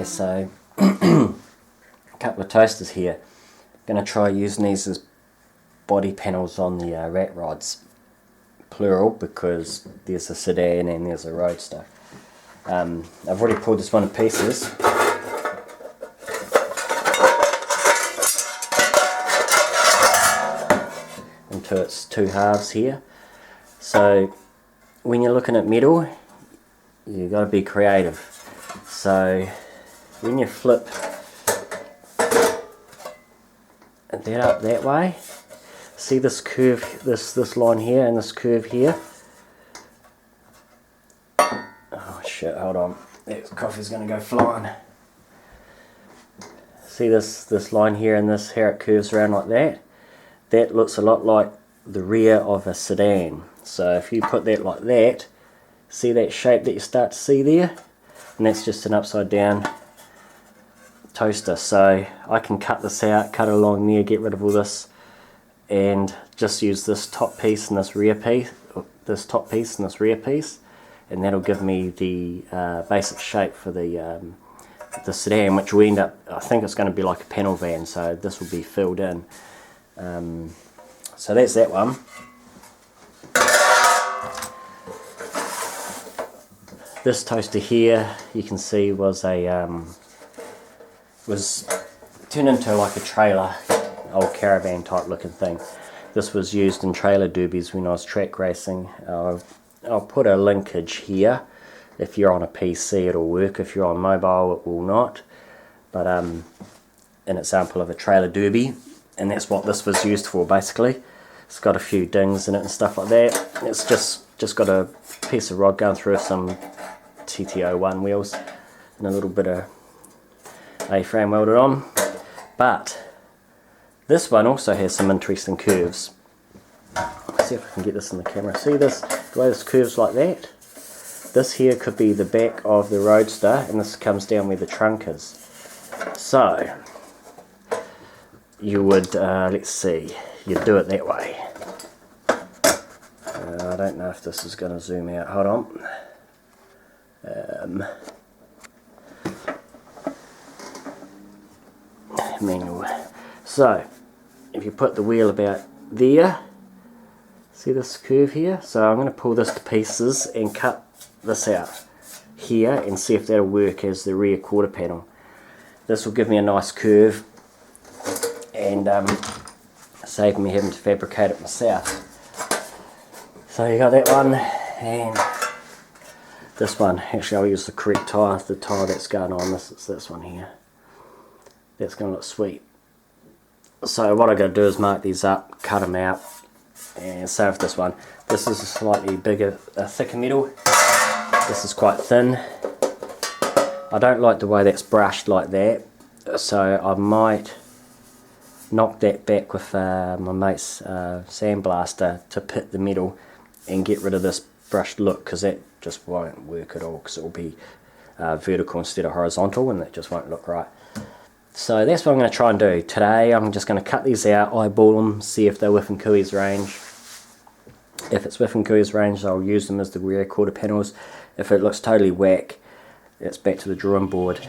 Okay, so a couple of toasters here. I'm going to try using these as body panels on the rat rods, plural, because there's a sedan and there's a roadster. I've already pulled this one to pieces. Into its two halves here. So when you're looking at metal, you've got to be creative. So when you flip that up that way, see this curve, this line here and this curve here. Oh shit, hold on, that coffee's going to go flying. See this line here and this, how it curves around like that? That looks a lot like the rear of a sedan. So if you put that like that, see that shape that you start to see there? And that's just an upside down toaster. So I can cut this out, cut it along there, get rid of all this, and just use this top piece and this rear piece, and that'll give me the basic shape for the sedan, which will end up, I think it's going to be like a panel van, so this will be filled in. So that's that one. This toaster here, you can see, was turned into like a trailer, old caravan type looking thing. This was used in trailer derbies when I was track racing. I'll put a linkage here. If you're on a PC it'll work, if you're on mobile it will not. But an example of a trailer derby, and that's what this was used for basically. It's got a few dings in it and stuff like that. It's just got a piece of rod going through some TTO1 wheels and a little bit of A-frame welded on. But this one also has some interesting curves. Let's see if I can get this in the camera. See this, the way this curves like that? This here could be the back of the roadster, and this comes down where the trunk is. So you would, let's see, you'd do it that way. I don't know if this is going to zoom out. Hold on. Manual. So if you put the wheel about there, see this curve here? So I'm going to pull this to pieces and cut this out here and see if that'll work as the rear quarter panel. This will give me a nice curve and save me having to fabricate it myself. So you got that one, and this one. Actually I'll use the correct tyre, the tyre that's going on. This is this one here. That's going to look sweet. So what I'm going to do is mark these up, cut them out, and save this one. This is a slightly bigger, thicker metal. This is quite thin. I don't like the way that's brushed like that, so I might knock that back with my mate's sandblaster to pit the metal and get rid of this brushed look, because that just won't work at all, because it will be vertical instead of horizontal, and that just won't look right. So that's what I'm going to try and do. Today I'm just going to cut these out, eyeball them, see if they're within Kui's range. If it's within Kui's range, I'll use them as the rear quarter panels. If it looks totally whack, it's back to the drawing board.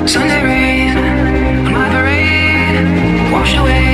Sunday rain on my parade washed away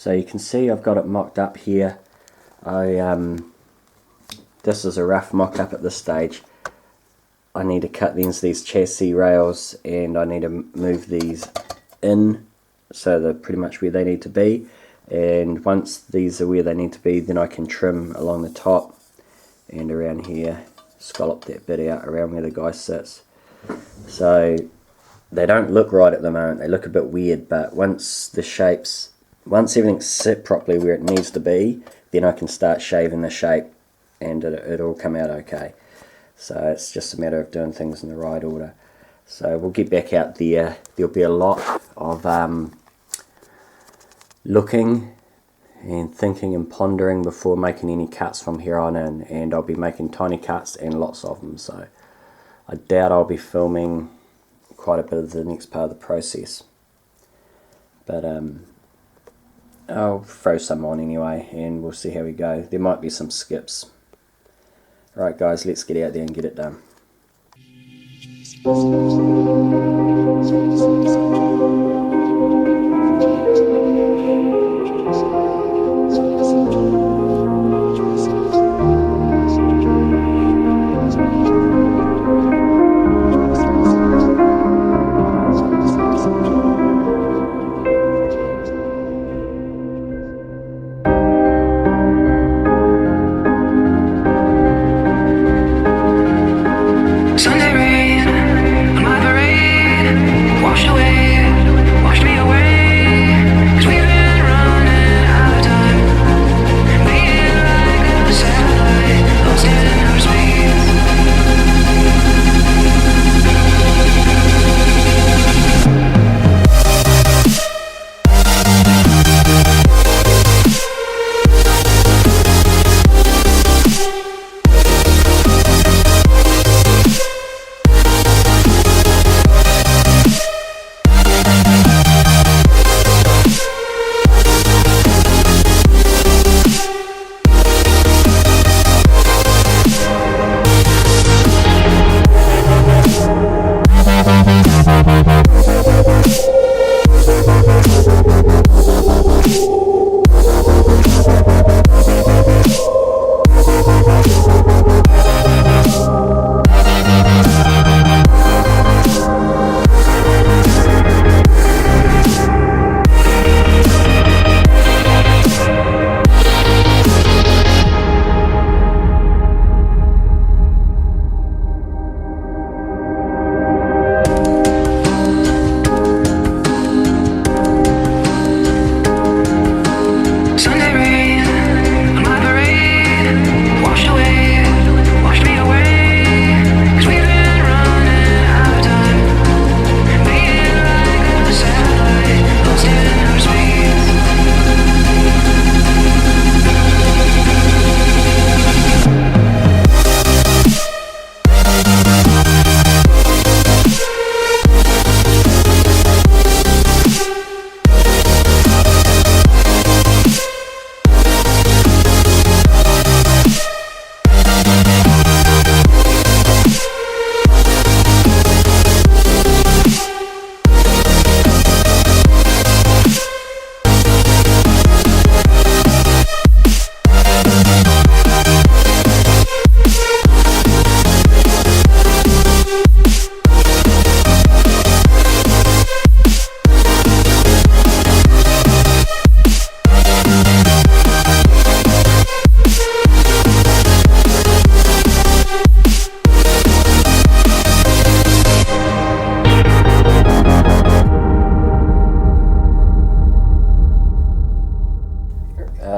So you can see I've got it mocked up here. This is a rough mock-up at this stage. I need to cut these chassis rails, and I need to move these in so they're pretty much where they need to be. And once these are where they need to be, then I can trim along the top and around here, scallop that bit out around where the guy sits. So they don't look right at the moment, they look a bit weird, but once everything's set properly where it needs to be, then I can start shaving the shape and it'll come out okay. So it's just a matter of doing things in the right order. So we'll get back out there. There'll be a lot of looking and thinking and pondering before making any cuts from here on in, and I'll be making tiny cuts and lots of them, so I doubt I'll be filming quite a bit of the next part of the process, but I'll throw some on anyway and we'll see how we go. There might be some skips. Alright guys, let's get out there and get it done.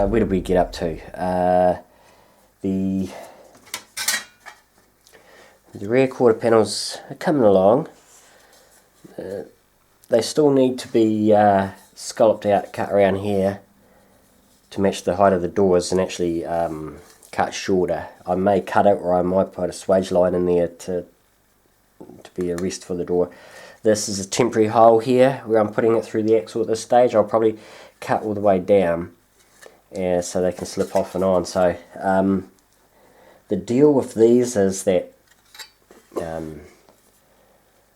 Where did we get up to? The rear quarter panels are coming along. They still need to be scalloped out, cut around here to match the height of the doors, and actually cut shorter. I may cut it, or I might put a swage line in there to be a rest for the door. This is a temporary hole here where I'm putting it through the axle at this stage. I'll probably cut all the way down so they can slip off and on. So the deal with these is that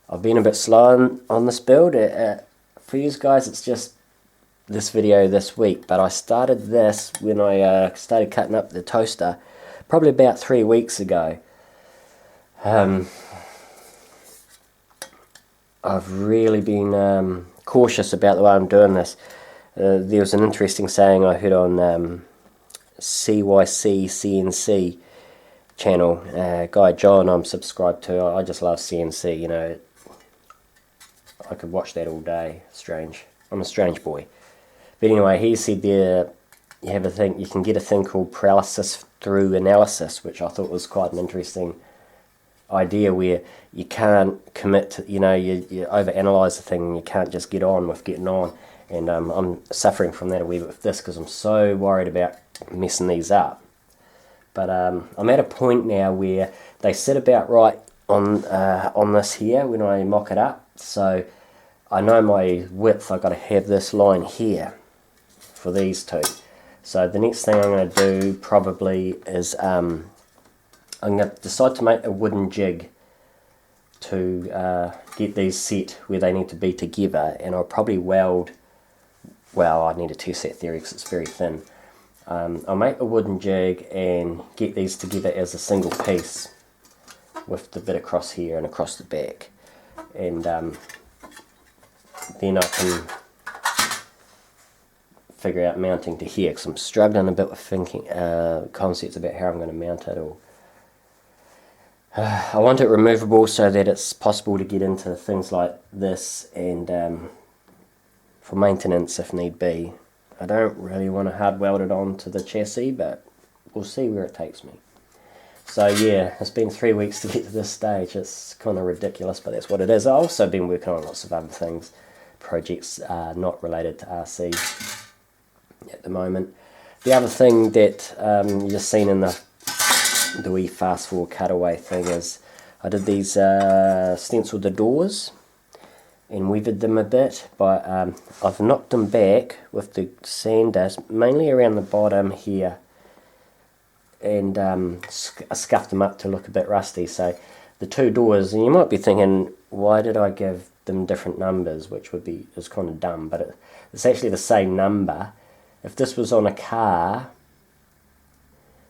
I've been a bit slow on this build. For you guys, it's just this video this week, but I started this when I started cutting up the toaster probably about 3 weeks ago. I've really been cautious about the way I'm doing this. There was an interesting saying I heard on CYC CNC channel. Guy John I'm subscribed to. I just love CNC, you know. I could watch that all day. Strange. I'm a strange boy. But anyway, he said there you can get a thing called paralysis through analysis, which I thought was quite an interesting idea, where you can't commit to, you know, you overanalyze the thing and you can't just get on with getting on. And I'm suffering from that a wee bit with this because I'm so worried about messing these up. But I'm at a point now where they sit about right on this here when I mock it up. So I know my width, I've got to have this line here for these two. So the next thing I'm going to do probably is I'm going to decide to make a wooden jig to get these set where they need to be together, and I'll probably weld, well, I need to test that theory because it's very thin. I'll make a wooden jig and get these together as a single piece with the bit across here and across the back, and then I can figure out mounting to here, because I'm struggling a bit with thinking concepts about how I'm going to mount it all. I want it removable so that it's possible to get into things like this, and for maintenance if need be. I don't really want to hard weld it onto the chassis, but we'll see where it takes me. So yeah, it's been 3 weeks to get to this stage. It's kind of ridiculous, but that's what it is. I've also been working on lots of other things, projects not related to RC at the moment. The other thing that you've just seen in the wee fast forward cutaway thing is I did these stenciled the doors and weathered them a bit, but I've knocked them back with the sander, mainly around the bottom here, and scuffed them up to look a bit rusty. So the two doors, and you might be thinking, why did I give them different numbers, which is kind of dumb, but it's actually the same number. If this was on a car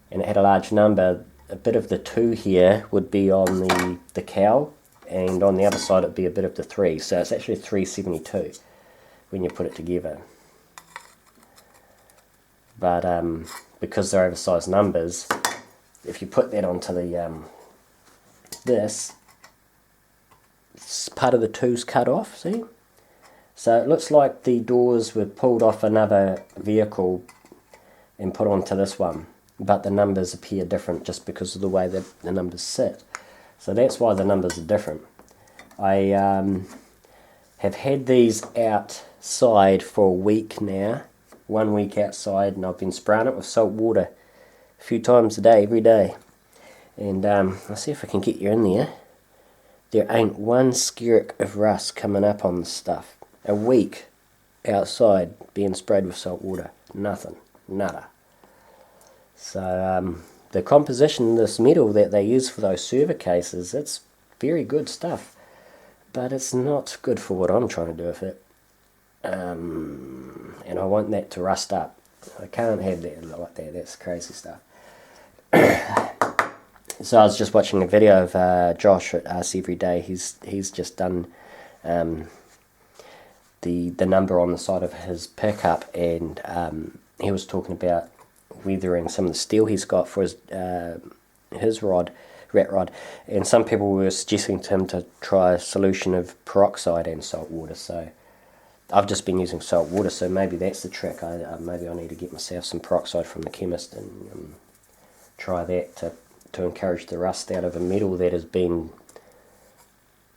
and it had a large number, a bit of the 2 here would be on the cowl, and on the other side it'd be a bit of the 3, so it's actually 372 when you put it together. But because they're oversized numbers, if you put that onto the this, part of the 2's cut off, see? So it looks like the doors were pulled off another vehicle and put onto this one, but the numbers appear different just because of the way that the numbers sit. So that's why the numbers are different. I have had these outside for a week now, 1 week outside, and I've been spraying it with salt water a few times a day, every day. And I'll see if I can get you in there. There ain't one skerrick of rust coming up on this stuff. A week outside being sprayed with salt water. Nothing. Nada. So the composition of this metal that they use for those server cases, it's very good stuff. But it's not good for what I'm trying to do with it. And I want that to rust up. I can't have that like that. That's crazy stuff. So I was just watching a video of Josh at RC Every Day. He's just done the number on the side of his pickup, and he was talking about weathering some of the steel he's got for his rat rod, and some people were suggesting to him to try a solution of peroxide and salt water. So I've just been using salt water, so maybe that's the trick. Maybe I need to get myself some peroxide from the chemist and try that to encourage the rust out of a metal that has been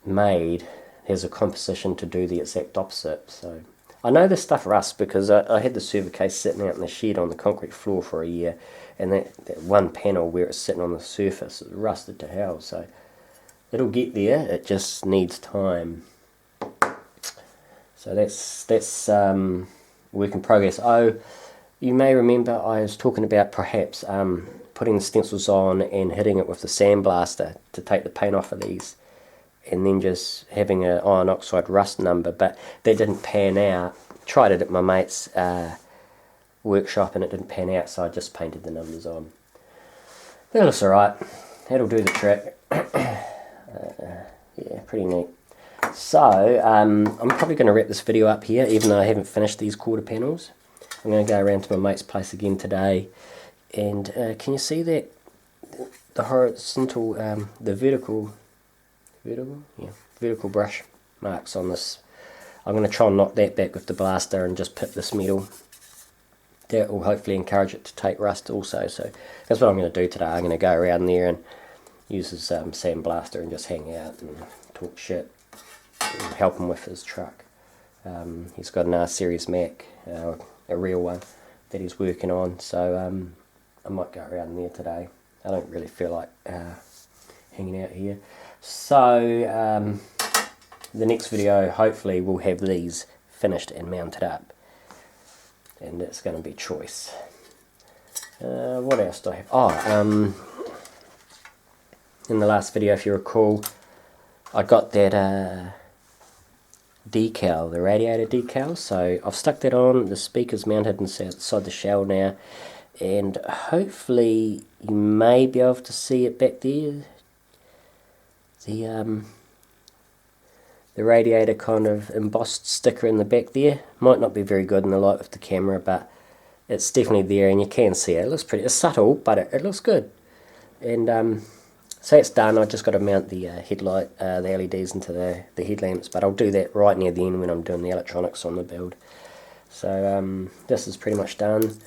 made, has a composition to do the exact opposite. So I know this stuff rusts because I had the server case sitting out in the shed on the concrete floor for a year, and that one panel where it's sitting on the surface, it rusted to hell. So it'll get there, it just needs time. So that's work in progress. Oh, you may remember I was talking about perhaps putting the stencils on and hitting it with the sandblaster to take the paint off of these, and then just having an iron oxide rust number, but that didn't pan out tried it at my mate's workshop and it didn't pan out, so I just painted the numbers on. That looks alright. That'll do the trick. Yeah, pretty neat. So, I'm probably going to wrap this video up here, even though I haven't finished these quarter panels. I'm going to go around to my mate's place again today. And can you see that? The horizontal, the vertical brush marks on this. I'm going to try and knock that back with the blaster and just pit this metal. That will hopefully encourage it to take rust also. So that's what I'm going to do today. I'm going to go around there and use his sandblaster and just hang out and talk shit and help him with his truck. He's got an R-Series Mac, a real one, that he's working on. So I might go around there today. I don't really feel like hanging out here. So the next video hopefully will have these finished and mounted up, and it's going to be choice. What else do I have? Oh, in the last video, if you recall, I got that decal, the radiator decal, so I've stuck that on. The speaker's mounted inside the shell now, and hopefully you may be able to see it back there. The radiator kind of embossed sticker in the back there. Might not be very good in the light with the camera, but it's definitely there and you can see it. It looks pretty, it's subtle, but it looks good. And so it's done. I just got to mount the headlight, the LEDs into the headlamps, but I'll do that right near the end when I'm doing the electronics on the build. So this is pretty much done.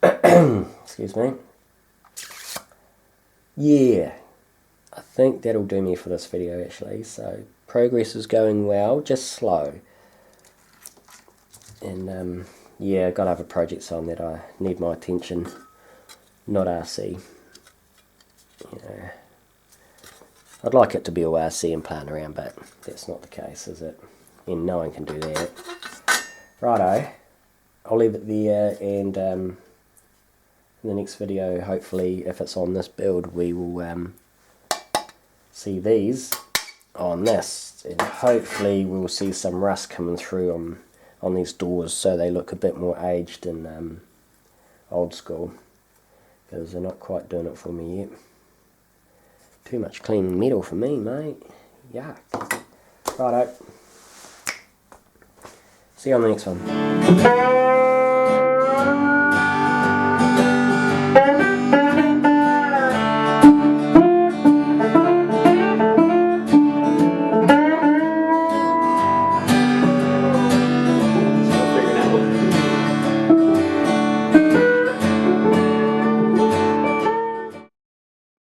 Excuse me. Yeah, I think that'll do me for this video actually. So progress is going well, just slow. And yeah, I've got other projects on that I need my attention, not RC. You know, I'd like it to be all RC and playing around, but that's not the case, is it? And no one can do that. Righto, I'll leave it there, and in the next video, hopefully, if it's on this build, we will see these on this, and hopefully we'll see some rust coming through on these doors, so they look a bit more aged and old school, because they're not quite doing it for me yet. Too much clean metal for me, mate. Yuck. Righto. See you on the next one.